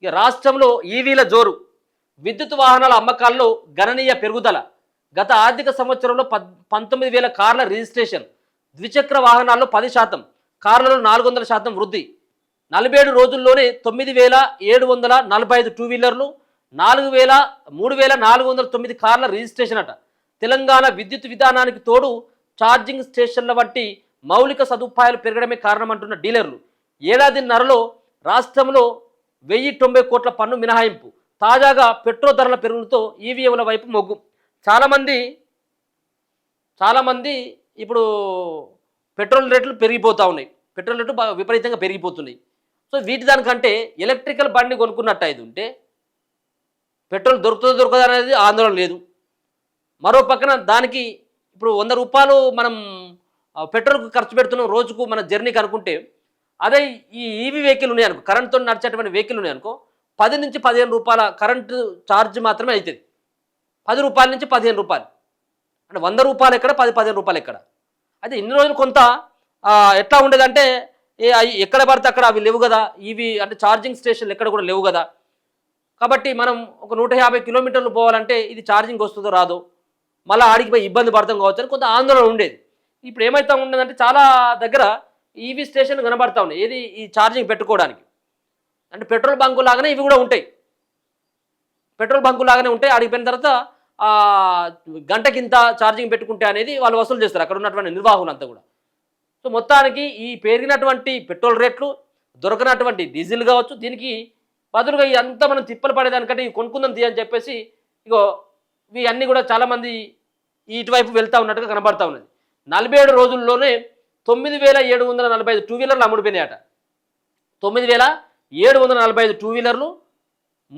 ఇక రాష్ట్రంలో ఈవీల జోరు, విద్యుత్ వాహనాల అమ్మకాల్లో గణనీయ పెరుగుదల. గత ఆర్థిక సంవత్సరంలో 19,000 కార్ల రిజిస్ట్రేషన్, ద్విచక్ర వాహనాల్లో 10%, కార్లలో 400% వృద్ధి. 47 రోజుల్లోనే 9,745 టూ వీలర్లు, 3,409 కార్ల రిజిస్ట్రేషన్ అట. తెలంగాణ విద్యుత్ విధానానికి తోడు ఛార్జింగ్ స్టేషన్ల వంటి మౌలిక సదుపాయాలు పెరగడమే కారణమంటున్న డీలర్లు. ఏడాదిన్నరలో రాష్ట్రంలో 1,090 కోట్ల పన్ను మినహాయింపు. తాజాగా పెట్రోల్ ధరల పెరుగులతో ఈవీఎంల వైపు మొగ్గు. చాలామంది ఇప్పుడు పెట్రోల్ రేట్లు పెరిగిపోతూ ఉన్నాయి. పెట్రోల్ రేట్లు విపరీతంగా పెరిగిపోతున్నాయి. సో వీటి దానికంటే ఎలక్ట్రికల్ బండి కొనుక్కున్నట్టు అయితే ఉంటే పెట్రోల్ దొరకదు అనేది ఆందోళన లేదు. మరో పక్కన దానికి ఇప్పుడు 100 రూపాయలు మనం పెట్రోల్కు ఖర్చు పెడుతున్నాం రోజుకు మన జర్నీకి అనుకుంటే, అదే ఈ ఈవీ వెహికల్ ఉన్నాయి అనుకో, కరెంట్తో నడిచేటువంటి వెహికల్ ఉన్నాయి అనుకో, 10 నుంచి 15 రూపాయల కరెంటు ఛార్జ్ మాత్రమే అవుతుంది. 10 రూపాయల నుంచి 15 రూపాయలు అంటే 100 రూపాయలు ఎక్కడ, 10-15 రూపాయలు ఎక్కడ. అయితే ఇన్ని రోజులు కొంత ఎట్లా ఉండేదంటే ఎక్కడ పడితే అక్కడ అవి లేవు కదా, ఇవి అంటే ఛార్జింగ్ స్టేషన్లు ఎక్కడ కూడా లేవు కదా. కాబట్టి మనం ఒక 150 కిలోమీటర్లు పోవాలంటే ఇది ఛార్జింగ్ వస్తుందో రాదో, మళ్ళీ ఆడికి పోయి ఇబ్బంది పడతాం కావచ్చు అని కొంత ఆందోళన ఉండేది. ఇప్పుడు ఏమైతే ఉండేదంటే చాలా దగ్గర ఈవీ స్టేషన్లు కనబడతా ఉన్నాయి. ఏది ఈ ఛార్జింగ్ పెట్టుకోవడానికి. అంటే పెట్రోల్ బంకు లాగానే ఇవి కూడా ఉంటాయి. పెట్రోల్ బంకు లాగానే ఉంటాయి. ఆడిపోయిన తర్వాత గంటకింత ఛార్జింగ్ పెట్టుకుంటే అనేది వాళ్ళు వసూలు చేస్తారు అక్కడ ఉన్నటువంటి నిర్వాహకులు అంతా కూడా. సో మొత్తానికి ఈ పెరిగినటువంటి పెట్రోల్ రేట్లు, దొరకనటువంటి డీజిల్ కావచ్చు, దీనికి బదులుగా ఇదంతా మనం తిప్పలు పడేదానికంటే ఇవి కొనుక్కుందాం అని చెప్పేసి ఇగో ఇవి అన్నీ కూడా చాలామంది ఇటువైపు వెళ్తూ ఉన్నట్టుగా కనబడతా ఉన్నది. 47 రోజుల్లోనే 9,745 టూ వీలర్లు అమ్ముడిపోయినాయట. 9,745 టూ వీలర్లు,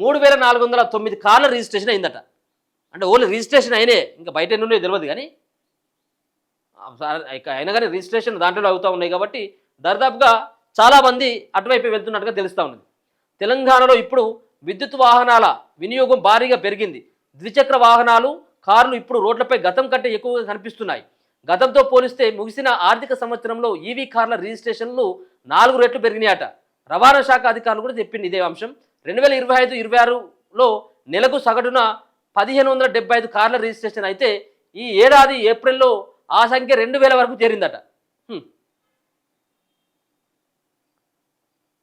3,409 కార్ల రిజిస్ట్రేషన్ అయిందట. అంటే ఓన్లీ రిజిస్ట్రేషన్ అయినాయి, ఇంకా బయట ఎన్ని ఉన్నాయో తెలియదు కానీ అయినా కానీ రిజిస్ట్రేషన్ దాంట్లో అవుతూ ఉన్నాయి. కాబట్టి దర్దాపుగా చాలామంది అటువైపు వెళ్తున్నట్టుగా తెలుస్తూ ఉన్నది. తెలంగాణలో ఇప్పుడు విద్యుత్ వాహనాల వినియోగం భారీగా పెరిగింది. ద్విచక్ర వాహనాలు, కార్లు ఇప్పుడు రోడ్లపై గతం కంటే ఎక్కువగా కనిపిస్తున్నాయి. గతంతో పోలిస్తే ముగిసిన ఆర్థిక సంవత్సరంలో ఈవీ కార్ల రిజిస్ట్రేషన్లు 4 రెట్లు పెరిగినాయట. రవాణా శాఖ అధికారులు కూడా చెప్పింది ఇదే అంశం. 2025-26లో నెలకు సగటున 1,575 కార్ల రిజిస్ట్రేషన్ అయితే ఈ ఏడాది ఏప్రిల్లో ఆ సంఖ్య 2,000 వరకు చేరిందట.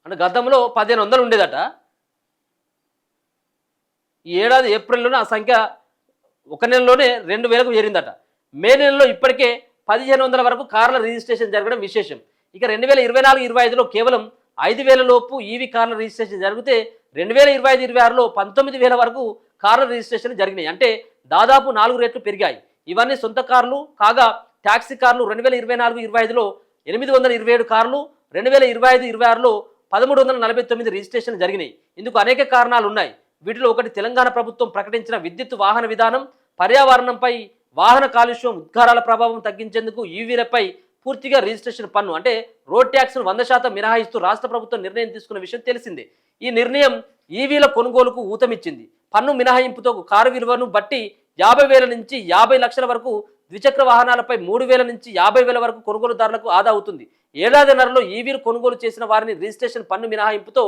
అంటే గతంలో 1,500 ఉండేదట. ఈ ఏడాది ఏప్రిల్లోనే ఆ సంఖ్య ఒక నెలలోనే 2,000కు చేరిందట. మే నెలలో ఇప్పటికే 1,500 వరకు కార్ల రిజిస్ట్రేషన్ జరగడం విశేషం. ఇక 2024-25లో కేవలం 5,000 లోపు ఈవీ కార్ల రిజిస్ట్రేషన్ జరిగితే 2025-26లో 19,000 వరకు కార్ల రిజిస్ట్రేషన్ జరిగినాయి. అంటే దాదాపు 4 రెట్లు పెరిగాయి. ఇవన్నీ సొంత కార్లు కాగా ట్యాక్సీ కార్లు 2024-25లో 827 కార్లు, 2025-26లో 1,349 రిజిస్ట్రేషన్ జరిగినాయి. ఇందుకు అనేక కారణాలు ఉన్నాయి. వీటిలో ఒకటి తెలంగాణ ప్రభుత్వం ప్రకటించిన విద్యుత్ వాహన విధానం. పర్యావరణంపై వాహన కాలుష్యం, ఉద్గారాల ప్రభావం తగ్గించేందుకు ఈవీలపై పూర్తిగా రిజిస్ట్రేషన్ పన్ను అంటే రోడ్ ట్యాక్స్ను 100% మినహాయిస్తూ రాష్ట్ర ప్రభుత్వం నిర్ణయం తీసుకున్న విషయం తెలిసిందే. ఈ నిర్ణయం ఈవీల కొనుగోలుకు ఊతమిచ్చింది. పన్ను మినహాయింపుతో కారు విలువను బట్టి 50,000 నుంచి 50 లక్షల వరకు, ద్విచక్ర వాహనాలపై 3,000 నుంచి 50,000 వరకు కొనుగోలుదారులకు ఆదా అవుతుంది. ఏడాదిన్నరలో ఈవీలు కొనుగోలు చేసిన వారిని రిజిస్ట్రేషన్ పన్ను మినహాయింపుతో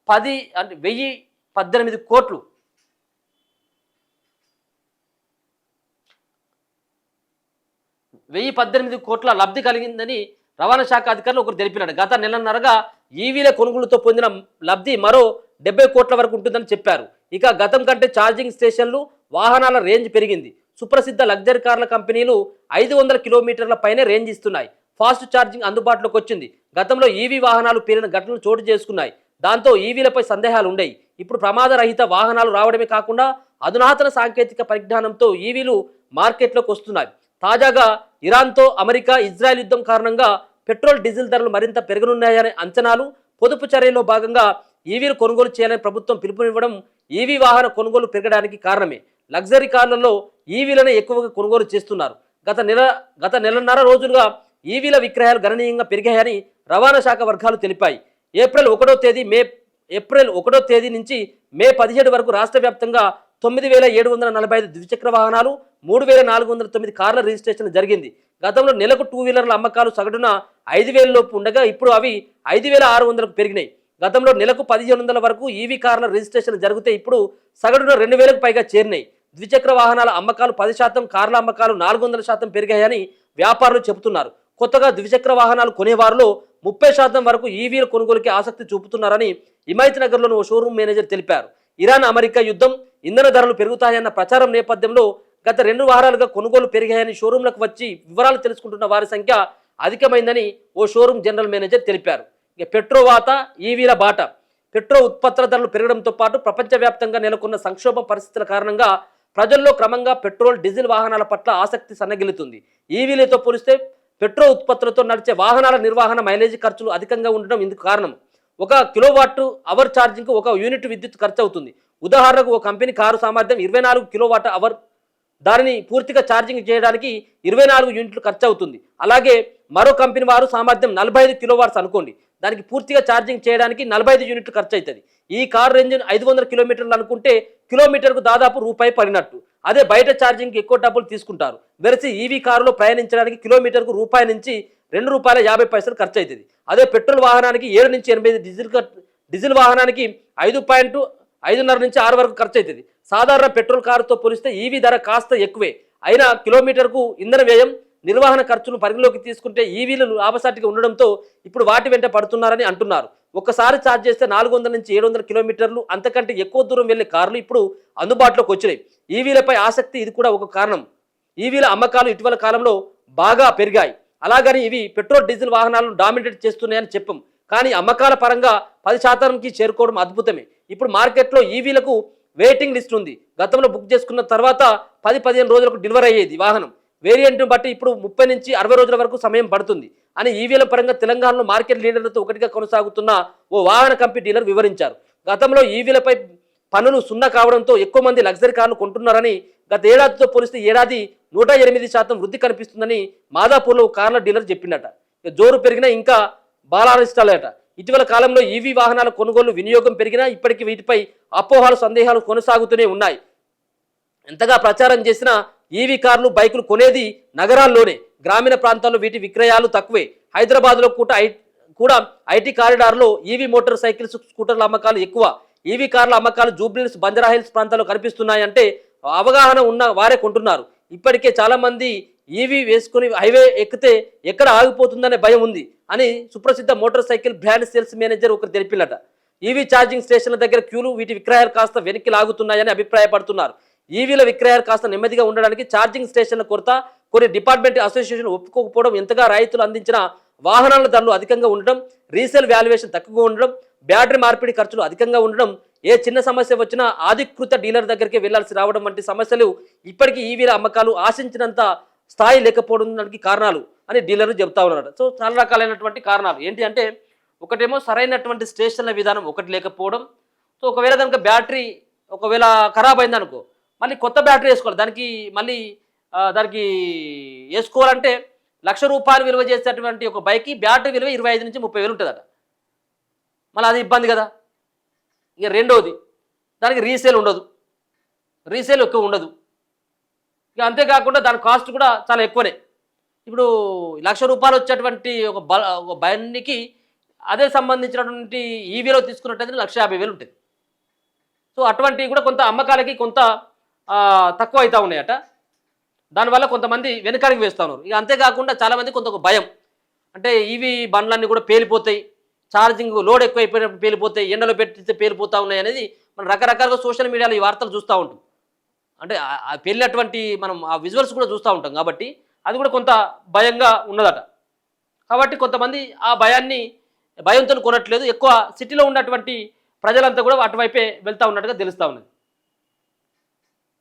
1,018 కోట్లు 1,018 కోట్ల లబ్ధి కలిగిందని రవాణా శాఖ అధికారులు ఒకరు తెలిపినారు. గత నెలన్నరగా ఈవీల కొనుగోలుతో పొందిన లబ్ధి మరో 70 కోట్ల వరకు ఉంటుందని చెప్పారు. ఇక గతం కంటే ఛార్జింగ్ స్టేషన్లు, వాహనాల రేంజ్ పెరిగింది. సుప్రసిద్ధ లగ్జరీ కార్ల కంపెనీలు 500 కిలోమీటర్ల పైనే రేంజ్ ఇస్తున్నాయి. ఫాస్ట్ ఛార్జింగ్ అందుబాటులోకి వచ్చింది. గతంలో ఈవీ వాహనాలు పేలిన ఘటనలు చోటు చేసుకున్నాయి. దాంతో ఈవీలపై సందేహాలు ఉండేవి. ఇప్పుడు ప్రమాదరహిత వాహనాలు రావడమే కాకుండా అధునాతన సాంకేతిక పరిజ్ఞానంతో ఈవీలు మార్కెట్లోకి వస్తున్నాయి. తాజాగా ఇరాన్తో అమెరికా, ఇజ్రాయెల్ యుద్ధం కారణంగా పెట్రోల్, డీజిల్ ధరలు మరింత పెరగనున్నాయనే అంచనాలు, పొదుపు చర్యల్లో భాగంగా ఈవీలు కొనుగోలు చేయాలని ప్రభుత్వం పిలుపునివ్వడం ఈవీ వాహన కొనుగోలు పెరగడానికి కారణమే. లగ్జరీ కార్లలో ఈవీలను ఎక్కువగా కొనుగోలు చేస్తున్నారు. గత నెలన్నర రోజులుగా ఈవీల విక్రయాలు గణనీయంగా పెరిగాయని రవాణా శాఖ వర్గాలు తెలిపాయి. ఏప్రిల్ 1వ తేదీ నుంచి మే 17 వరకు రాష్ట్ర వ్యాప్తంగా 9,745 ద్విచక్ర వాహనాలు, 3,409 కార్ల రిజిస్ట్రేషన్ జరిగింది. గతంలో నెలకు టూ వీలర్ల అమ్మకాలు సగటున 5,000 లోపు ఉండగా ఇప్పుడు అవి 5,600కు పెరిగినాయి. గతంలో నెలకు 1500 వరకు ఈవీ కార్ల రిజిస్ట్రేషన్ జరిగితే ఇప్పుడు సగటున 2000కు పైగా చేరినాయి. ద్విచక్ర వాహనాల అమ్మకాలు 10%, కార్ల అమ్మకాలు 400% పెరిగాయని వ్యాపారులు చెబుతున్నారు. కొత్తగా ద్విచక్ర వాహనాలు కొనేవారిలో 30% వరకు ఈవీల కొనుగోలుకి ఆసక్తి చూపుతున్నారని హిమాయత్ నగర్లోని ఓ షోరూమ్ మేనేజర్ తెలిపారు. ఇరాన్ అమెరికా యుద్ధం, ఇంధన ధరలు పెరుగుతాయన్న ప్రచారం నేపథ్యంలో గత 2 వారాలుగా కొనుగోలు పెరిగాయని షోరూంలకు వచ్చి వివరాలు తెలుసుకుంటున్న వారి సంఖ్య అధికమైందని ఓ షోరూమ్ జనరల్ మేనేజర్ తెలిపారు. ఇక పెట్రో వాత ఈవీల బాట. పెట్రో ఉత్పత్తుల ధరలు పెరగడంతో పాటు ప్రపంచవ్యాప్తంగా నెలకొన్న సంక్షోభ పరిస్థితుల కారణంగా ప్రజల్లో క్రమంగా పెట్రోల్, డీజిల్ వాహనాల పట్ల ఆసక్తి సన్నగిల్లుతుంది. ఈవీలతో పోలిస్తే పెట్రో ఉత్పత్తులతో నడిచే వాహనాల నిర్వహణ, మైలేజీ ఖర్చులు అధికంగా ఉండడం ఇందుకు కారణం. 1 కిలోవాట్ అవర్ ఛార్జింగ్కు 1 యూనిట్ విద్యుత్ ఖర్చు అవుతుంది. ఉదాహరణకు ఓ కంపెనీ కారు సామర్థ్యం 24 కిలోవాట్ అవర్, దానిని పూర్తిగా ఛార్జింగ్ చేయడానికి 24 యూనిట్లు ఖర్చు అవుతుంది. అలాగే మరో కంపెనీ వారు సామర్థ్యం 45 కిలోవాట్స్ అనుకోండి, దానికి పూర్తిగా ఛార్జింగ్ చేయడానికి 45 యూనిట్లు ఖర్చు అవుతుంది. ఈ కార్ రేంజ్ 500 కిలోమీటర్లు అనుకుంటే కిలోమీటర్కు దాదాపు రూపాయి పడినట్టు. అదే బయట ఛార్జింగ్కి ఎక్కువ డబ్బులు తీసుకుంటారు. వెరసి ఈవీ కారులో ప్రయాణించడానికి కిలోమీటర్కు రూపాయి నుంచి ₹2.50 ఖర్చు అవుతుంది. అదే పెట్రోల్ వాహనానికి 7 నుంచి 8, డీజిల్ వాహనానికి 5.5 నుంచి 6 వరకు ఖర్చు అవుతుంది. సాధారణ పెట్రోల్ కారుతో పోలిస్తే ఈవీ ధర కాస్త ఎక్కువే అయినా కిలోమీటర్కు ఇంధన వ్యయం, నిర్వహణ ఖర్చును పరిగణలోకి తీసుకుంటే ఈవీలు లాభసాటిగా ఉండడంతో ఇప్పుడు వాటి వెంట పడుతున్నారని అంటున్నారు. ఒక్కసారి ఛార్జ్ చేస్తే 400 నుంచి 700 కిలోమీటర్లు అంతకంటే ఎక్కువ దూరం వెళ్లే కార్లు ఇప్పుడు అందుబాటులోకి వచ్చినాయి. ఈవీలపై ఆసక్తి ఇది కూడా ఒక కారణం. ఈవీల అమ్మకాలు ఇటీవల కాలంలో బాగా పెరిగాయి. అలాగని ఇవి పెట్రోల్, డీజిల్ వాహనాలను డామినేట్ చేస్తున్నాయని చెప్పం. కానీ అమ్మకాల పరంగా 10%కి చేరుకోవడం అద్భుతమే. ఇప్పుడు మార్కెట్లో ఈవీలకు వెయిటింగ్ లిస్ట్ ఉంది. గతంలో బుక్ చేసుకున్న తర్వాత 10-15 రోజులకు డెలివరీ అయ్యేది వాహనం. వేరియంట్ను బట్టి ఇప్పుడు 30 నుంచి 60 రోజుల వరకు సమయం పడుతుంది అని ఈవీల పరంగా తెలంగాణలో మార్కెట్ లీడర్లతో ఒకటిగా కొనసాగుతున్న ఓ వాహన కంపెనీ డీలర్ వివరించారు. గతంలో ఈవీలపై పన్నులు 0 కావడంతో ఎక్కువ మంది లగ్జరీ కార్లు కొంటున్నారని, గత ఏడాదితో పోలిస్తే ఏడాది 108% వృద్ధి కనిపిస్తుందని మాదాపూర్లో కార్ల డీలర్ చెప్పిందట. జోరు పెరిగినా ఇంకా బాలారిష్టాలట. ఇటీవల కాలంలో ఈవీ వాహనాల కొనుగోలు, వినియోగం పెరిగినా ఇప్పటికీ వీటిపై అపోహలు, సందేహాలు కొనసాగుతూనే ఉన్నాయి. ఎంతగా ప్రచారం చేసినా ఈవీ కార్లు, బైకులు కొనేది నగరాల్లోనే. గ్రామీణ ప్రాంతాల్లో వీటి విక్రయాలు తక్కువే. హైదరాబాద్లో కూడా ఐటీ కారిడార్లో ఈవీ మోటార్ సైకిల్స్, స్కూటర్ల అమ్మకాలు ఎక్కువ. ఈవీ కార్ల అమ్మకాలు జూబ్లీహిల్స్, బంజారాహిల్స్ ప్రాంతాల్లో కనిపిస్తున్నాయంటే అవగాహన ఉన్న వారే కొంటున్నారు. ఇప్పటికే చాలా మంది ఈవీ వేసుకుని హైవే ఎక్కితే ఎక్కడ ఆగిపోతుందనే భయం ఉంది అని సుప్రసిద్ధ motor cycle brand sales manager ఒకరు తెలిపినట. ఈవీ ఛార్జింగ్ స్టేషన్ల దగ్గర క్యూలు, వీటి విక్రయాలు కాస్త వెనక్కి లాగుతున్నాయని అభిప్రాయపడుతున్నారు. ఈవీల విక్రయాలు కాస్త నెమ్మదిగా ఉండడానికి ఛార్జింగ్ స్టేషన్ల కొరత, కొన్ని డిపార్ట్మెంట్ అసోసియేషన్ ఒప్పుకోకపోవడం, ఎంతగా రాయితీలు అందించిన వాహనాల ధరలు అధికంగా ఉండడం, రీసేల్ వాల్యుయేషన్ తక్కువగా ఉండడం, బ్యాటరీ మార్పిడి ఖర్చులు అధికంగా ఉండడం, ఏ చిన్న సమస్య వచ్చినా అధికృత డీలర్ దగ్గరికి వెళ్లాల్సి రావడం వంటి సమస్యలు ఇప్పటికీ ఈవీల అమ్మకాలు ఆశించినంత స్థాయి లేకపోవడానికి కారణాలు అని డీలర్లు చెబుతా ఉన్నారు. సో చాలా రకాలైనటువంటి కారణాలు ఏంటి అంటే, ఒకటేమో సరైనటువంటి స్టేషన్ల విధానం ఒకటి లేకపోవడం. సో ఒకవేళ కనుక బ్యాటరీ ఖరాబ్ అయిందనుకో, మళ్ళీ కొత్త బ్యాటరీ వేసుకోవాలి. దానికి వేసుకోవాలంటే ₹1,00,000 విలువ చేసేటువంటి ఒక బైక్కి బ్యాటరీ విలువ 25 నుంచి 30,000 ఉంటుందట. మళ్ళీ అది ఇబ్బంది కదా. ఇక రెండోది, దానికి రీసేల్ ఉండదు, రీసేల్ ఎక్కువ ఉండదు. ఇక అంతేకాకుండా దాని కాస్ట్ కూడా చాలా ఎక్కువనే. ఇప్పుడు ₹1,00,000 వచ్చేటువంటి ఒక బండికి అదే సంబంధించినటువంటి ఈవీలో తీసుకున్నట్టయితే 1,50,000 ఉంటుంది. సో అటువంటివి కూడా కొంత అమ్మకాలకి కొంత తక్కువ అవుతూ ఉన్నాయట. దానివల్ల కొంతమంది వెనకానికి వేస్తూ ఉన్నారు. ఇక అంతేకాకుండా చాలామంది కొంత ఒక భయం, అంటే ఈవీ బండ్లన్నీ కూడా పేలిపోతాయి, ఛార్జింగ్ లోడ్ ఎక్కువైపోయినప్పుడు పేలిపోతాయి, ఎండలో పెట్టితే పేలిపోతూ ఉన్నాయి అనేది మనం రకరకాలుగా సోషల్ మీడియాలో ఈ వార్తలు చూస్తూ ఉంటాం. అంటే పేలినటువంటి మనం ఆ విజువల్స్ కూడా చూస్తూ ఉంటాం కాబట్టి అది కూడా కొంత భయంగా ఉన్నదట. కాబట్టి కొంతమంది ఆ భయంతో కొనట్లేదు. ఎక్కువ సిటీలో ఉన్నటువంటి ప్రజలంతా కూడా అటువైపే వెళ్తూ ఉన్నట్టుగా తెలుస్తూ ఉన్నది.